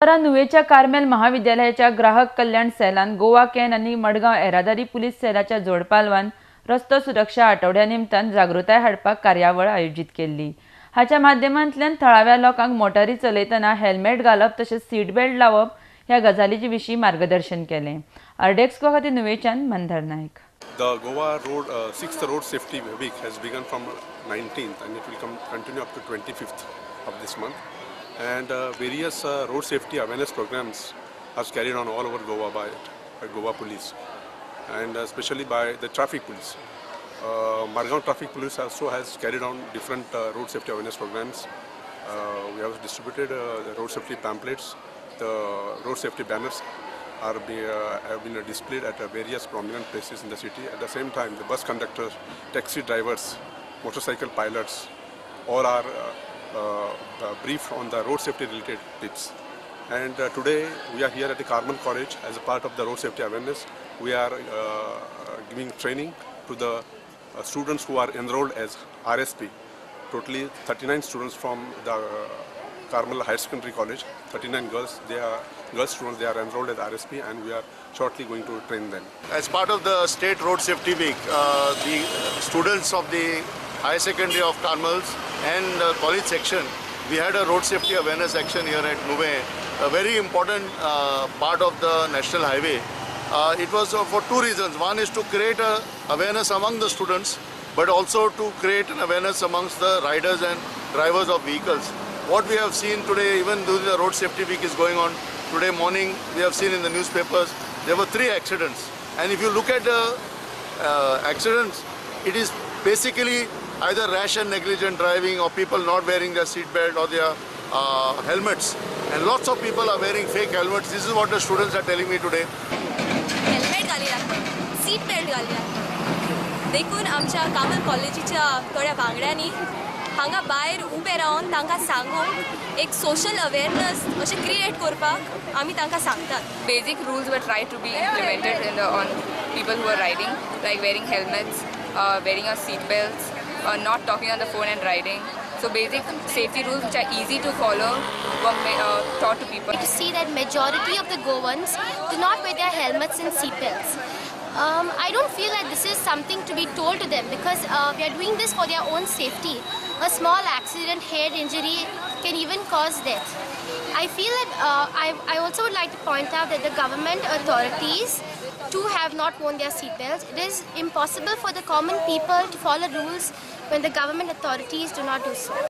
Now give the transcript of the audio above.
नुवेच्या Carmel महाविद्यालयाच्या ग्राहक कल्याण सेलान Goa can आणि मडगांव येरादारी पुलीस सेलाच्या जोडपालवान रस्तो सुरक्षा आठवड्या निमतान जागृताय हाडपाक कार्यावळ आयोजित केल्ली। हाच्या माध्यमांतल्यान थळाव्या लोकांक मोटारी चलयतना हेल्मेट घालप तशेंच सीट बेल्ट लावप ह्या गजालींचे विशीं मार्गदर्शन केलें। आरडेक्सको खातीर नुवेच्यान मंदार नायक। The Goa Road 6th Road Safety Week has begun from 19th and it will continue up to 25th of this month. And various road safety awareness programs are carried on all over Goa by Goa Police and especially by the traffic police. Margaon Traffic Police also has carried on different road safety awareness programs. We have distributed the road safety pamphlets. The road safety banners have been displayed at various prominent places in the city. At the same time, the bus conductors, taxi drivers, motorcycle pilots, all are briefed on the road safety related tips. And today we are here at the Carmel College as a part of the road safety awareness. We are giving training to the students who are enrolled as RSP. Totally 39 students from the Carmel Higher Secondary College, 39 girls. They are girls students. They are enrolled as RSP, and we are shortly going to train them. As part of the State Road Safety Week, the students of the Higher Secondary of Carmel's and college section, we had a road safety awareness action here at Nuvem, a very important part of the national highway. It was for two reasons. One is to create awareness among the students, but also to create an awareness amongst the riders and drivers of vehicles. What we have seen today, even though the road safety week is going on, today morning we have seen in the newspapers, there were 3 accidents. And if you look at the accidents, it is basically either rash and negligent driving or people not wearing their seat belt or their helmets. And lots of people are wearing fake helmets. This is what the students are telling me today. Helmet घाली लागता, seat belt घाली लागता। देखून आमच्या कामल कॉलेजीच्या थोड्या वांगड्यांनी हांगा भायर ube Ravan तांकां सांगून एक सोशल अवेअरनेस अशें क्रिएट करपाक आमी तांकां सांगतात। Basic rules were tried to be implemented on people who are riding, like wearing helmets, wearing your seat belts, not talking on the phone and riding. So basic safety rules which are easy to follow were taught to people. To see that majority of the Goans do not wear their helmets and seat belts. I don't feel that this is something to be told to them because we are doing this for their own safety. A small accident, head injury can even cause death. I feel that I also would like to point out that the government authorities too have not worn their seat belts. It is impossible for the common people to follow rules when the government authorities do not do so.